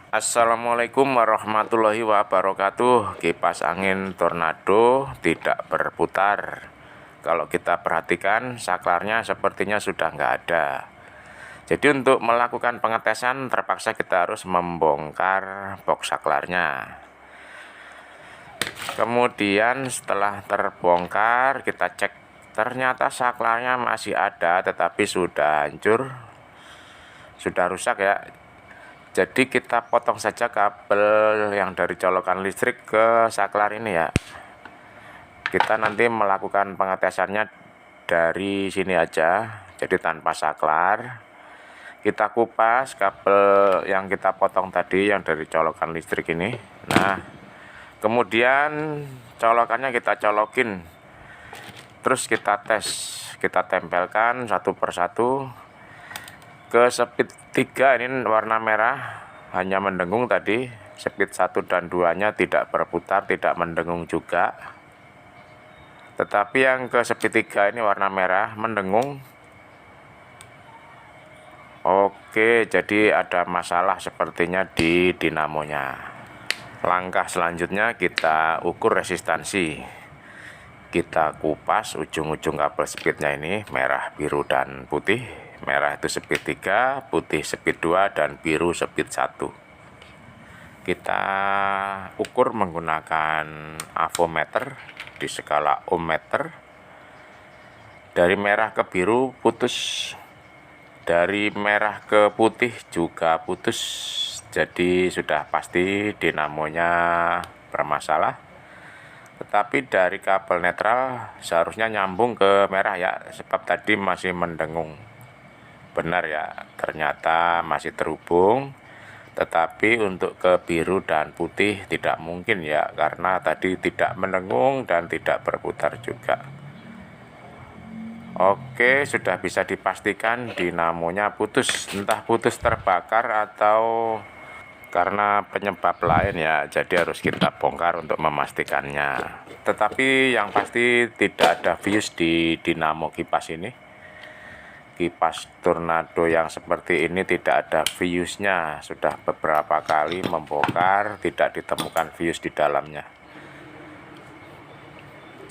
Assalamualaikum warahmatullahi wabarakatuh. Kipas angin tornado tidak berputar. Kalau kita perhatikan, saklarnya sepertinya sudah nggak ada. Jadi untuk melakukan pengetesan terpaksa kita harus membongkar box saklarnya. Kemudian setelah terbongkar kita cek, ternyata saklarnya masih ada tetapi sudah hancur, sudah rusak ya. Jadi kita potong saja kabel yang dari colokan listrik ke saklar ini ya. Kita nanti melakukan pengetesannya dari sini aja, jadi tanpa saklar. Kita kupas kabel yang kita potong tadi yang dari colokan listrik ini. Nah, kemudian colokannya kita colokin, terus kita tes, kita tempelkan satu persatu ke speed 3. Ini warna merah hanya mendengung tadi, speed 1 dan 2 nya tidak berputar, tidak mendengung juga. Tetapi yang ke speed 3 ini warna merah mendengung. Oke, jadi ada masalah sepertinya di dinamonya. Langkah selanjutnya kita ukur resistansi. Kita kupas ujung-ujung kabel speednya ini, merah, biru, dan putih. Merah itu speed 3, putih speed 2, dan biru speed 1. Kita ukur menggunakan avometer di skala ohmmeter. Dari merah ke biru putus, dari merah ke putih juga putus. Jadi sudah pasti dinamonya bermasalah. Tetapi dari kabel netral seharusnya nyambung ke merah ya, sebab tadi masih mendengung. Benar ya, ternyata masih terhubung. Tetapi untuk ke biru dan putih tidak mungkin ya, karena tadi tidak mendengung dan tidak berputar juga. Oke, sudah bisa dipastikan dinamonya putus. Entah putus terbakar atau karena penyebab lain ya, jadi harus kita bongkar untuk memastikannya. Tetapi yang pasti tidak ada fuse di dinamo kipas ini. Kipas tornado yang seperti ini tidak ada fuse-nya. Sudah beberapa kali membongkar, tidak ditemukan fuse di dalamnya.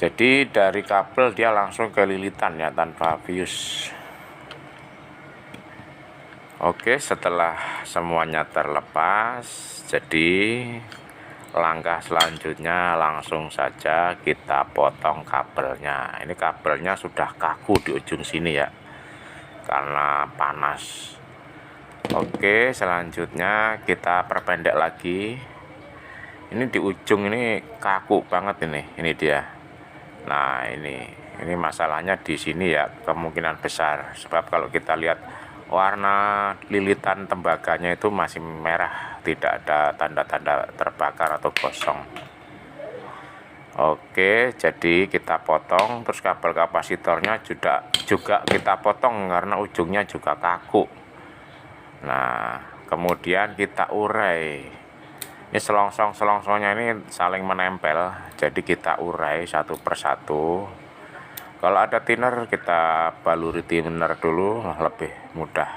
Jadi dari kabel dia langsung ke lilitan ya, tanpa fuse. Oke, setelah semuanya terlepas, jadi langkah selanjutnya langsung saja kita potong kabelnya. Ini kabelnya sudah kaku di ujung sini ya, karena panas. Oke, selanjutnya kita perpendek lagi. Ini di ujung ini kaku banget ini dia. Nah, ini masalahnya di sini ya, kemungkinan besar. Sebab kalau kita lihat warna lilitan tembaganya itu masih merah, tidak ada tanda-tanda terbakar atau gosong. Oke, jadi kita potong, terus kabel kapasitornya juga kita potong karena ujungnya juga kaku. Nah, kemudian kita urai. Ini selongsongnya ini saling menempel, jadi kita urai satu persatu. Kalau ada thinner kita baluri thinner dulu, lebih mudah.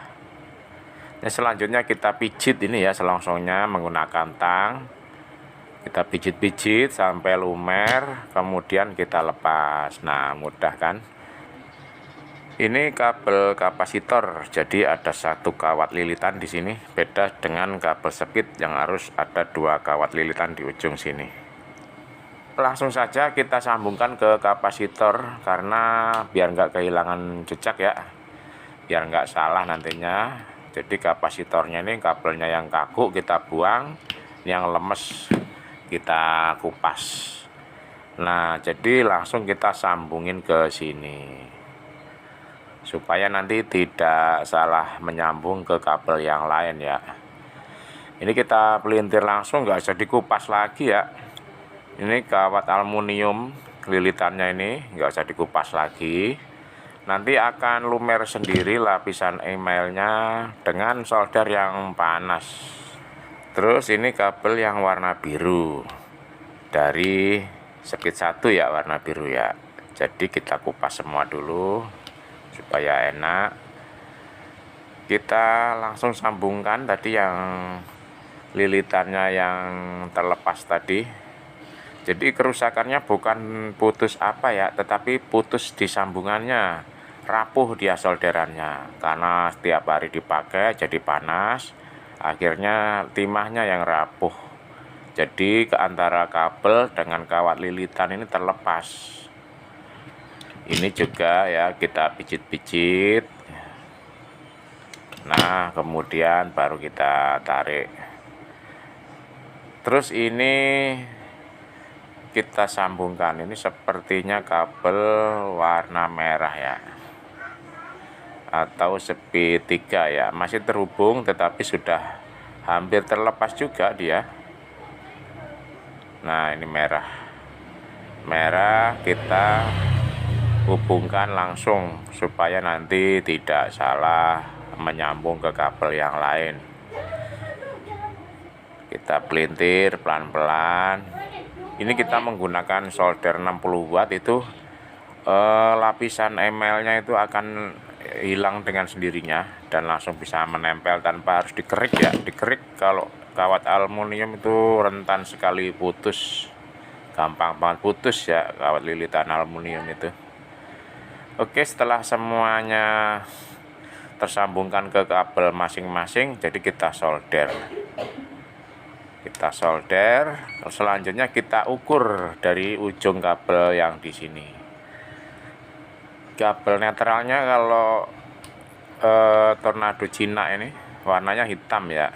Ini selanjutnya kita pijit ini ya selongsongnya menggunakan tang. Kita pijit-pijit sampai lumer, kemudian kita lepas. Nah, mudah kan? Ini kabel kapasitor, jadi ada satu kawat lilitan di sini. Beda dengan kabel speed yang harus ada dua kawat lilitan di ujung sini. Langsung saja kita sambungkan ke kapasitor karena biar nggak kehilangan jejak ya, biar nggak salah nantinya. Jadi kapasitornya ini kabelnya yang kaku kita buang, yang lemes kita kupas. Nah, jadi langsung kita sambungin ke sini supaya nanti tidak salah menyambung ke kabel yang lain ya. Ini kita pelintir langsung, nggak usah dikupas lagi ya. Ini kawat aluminium lilitannya ini nggak usah dikupas lagi. Nanti akan lumer sendiri lapisan emailnya dengan solder yang panas. Terus ini kabel yang warna biru dari speed 1 ya, warna biru ya. Jadi kita kupas semua dulu supaya enak. Kita langsung sambungkan tadi yang lilitannya yang terlepas tadi. Jadi kerusakannya bukan putus apa ya, tetapi putus di sambungannya, rapuh dia solderannya. Karena setiap hari dipakai jadi panas, akhirnya timahnya yang rapuh. Jadi ke antara kabel dengan kawat lilitan ini terlepas. Ini juga ya kita pijit-pijit. Nah, kemudian baru kita tarik. Terus ini kita sambungkan, ini sepertinya kabel warna merah ya, atau segitiga ya, masih terhubung tetapi sudah hampir terlepas juga dia. Nah, ini merah kita hubungkan langsung supaya nanti tidak salah menyambung ke kabel yang lain. Kita pelintir pelan-pelan. Ini kita menggunakan solder 60 watt itu, lapisan ML-nya itu akan hilang dengan sendirinya dan langsung bisa menempel tanpa harus dikerik ya. Dikerik kalau kawat aluminium itu rentan sekali putus, gampang banget putus ya kawat lilitan aluminium itu. Oke, setelah semuanya tersambungkan ke kabel masing-masing, jadi kita solder. Selanjutnya kita ukur dari ujung kabel yang di sini. Kabel netralnya kalau tornado Cina ini warnanya hitam ya.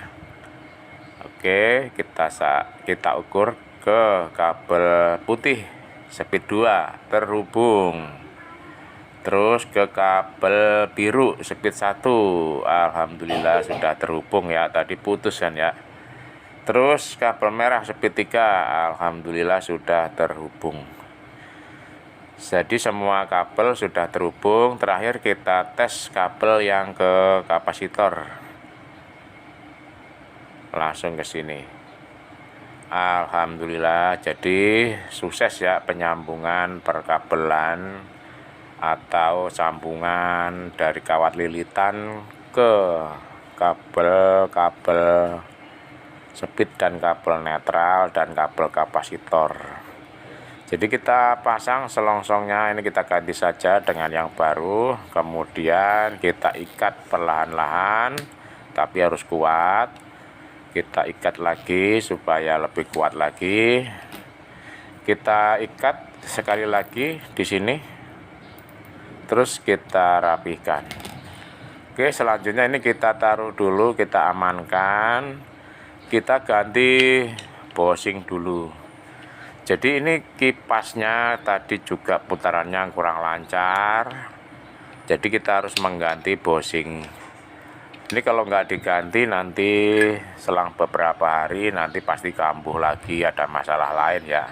Oke, kita ukur ke kabel putih speed 2 terhubung. Terus ke kabel biru speed 1, alhamdulillah sudah terhubung ya, tadi putus kan ya. Terus kabel merah speed 3, alhamdulillah sudah terhubung. Jadi semua kabel sudah terhubung. Terakhir kita tes kabel yang ke kapasitor. Langsung ke sini. Alhamdulillah, jadi sukses ya penyambungan perkabelan atau sambungan dari kawat lilitan ke kabel speed dan kabel netral dan kabel kapasitor. Jadi kita pasang selongsongnya, ini kita ganti saja dengan yang baru. Kemudian kita ikat perlahan-lahan, tapi harus kuat. Kita ikat lagi supaya lebih kuat lagi. Kita ikat sekali lagi di sini. Terus kita rapihkan. Oke, selanjutnya ini kita taruh dulu, kita amankan. Kita ganti bushing dulu. Jadi ini kipasnya tadi juga putarannya kurang lancar. Jadi kita harus mengganti bushing. Ini kalau nggak diganti nanti selang beberapa hari nanti pasti kambuh lagi, ada masalah lain ya.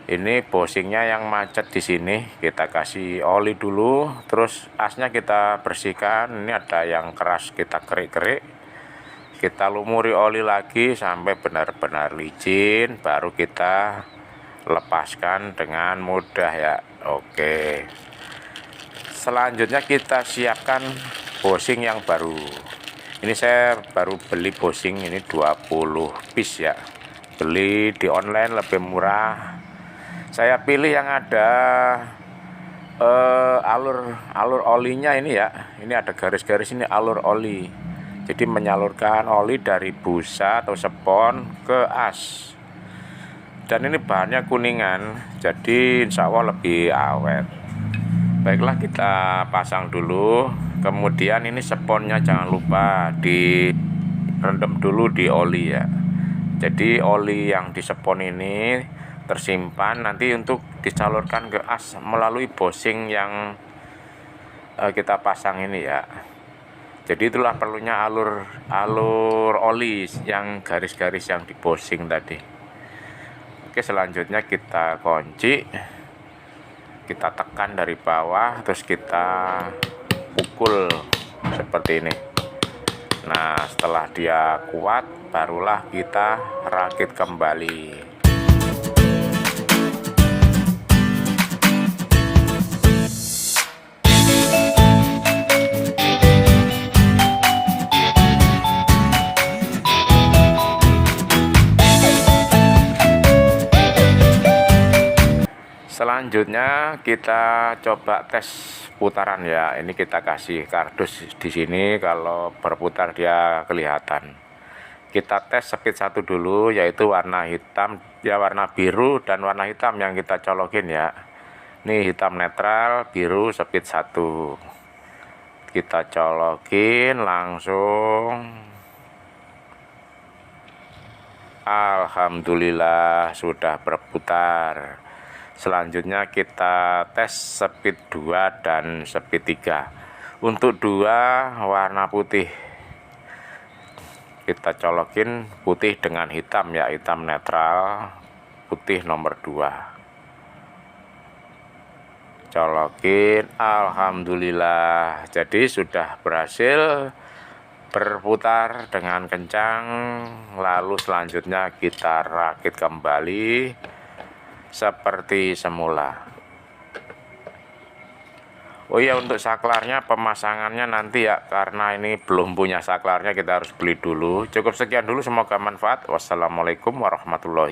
Ini bushingnya yang macet di sini, kita kasih oli dulu. Terus asnya kita bersihkan. Ini ada yang keras, kita kerik-kerik. Kita lumuri oli lagi sampai benar-benar licin, baru kita lepaskan dengan mudah ya. Oke, selanjutnya kita siapkan bushing yang baru. Ini saya baru beli bushing ini 20 piece ya, beli di online lebih murah. Saya pilih yang ada alur olinya ini ya. Ini ada garis-garis, ini alur oli. Jadi menyalurkan oli dari busa atau spon ke as. Dan ini bahannya kuningan, jadi insya Allah lebih awet. Baiklah, kita pasang dulu. Kemudian ini sponnya jangan lupa direndam dulu di oli ya. Jadi oli yang di spon ini tersimpan nanti untuk disalurkan ke as melalui bushing yang kita pasang ini ya. Jadi itulah perlunya alur oli yang garis-garis yang di bushing tadi. Oke, selanjutnya kita kunci, kita tekan dari bawah, terus kita pukul seperti ini. Nah, setelah dia kuat, barulah kita rakit kembali. Selanjutnya kita coba tes putaran ya. Ini kita kasih kardus di sini, kalau berputar dia kelihatan. Kita tes speed 1 dulu, yaitu warna hitam ya, warna biru dan warna hitam yang kita colokin ya. Ini hitam netral, biru speed 1. Kita colokin langsung. Alhamdulillah sudah berputar. Selanjutnya kita tes speed 2 dan speed 3. Untuk 2 warna putih, kita colokin putih dengan hitam ya, hitam netral, putih nomor 2. Colokin, alhamdulillah. Jadi sudah berhasil berputar dengan kencang. Lalu selanjutnya kita rakit kembali seperti semula. Oh iya, untuk saklarnya pemasangannya nanti ya, karena ini belum punya saklarnya, kita harus beli dulu. Cukup sekian dulu, semoga manfaat. Wassalamualaikum warahmatullahi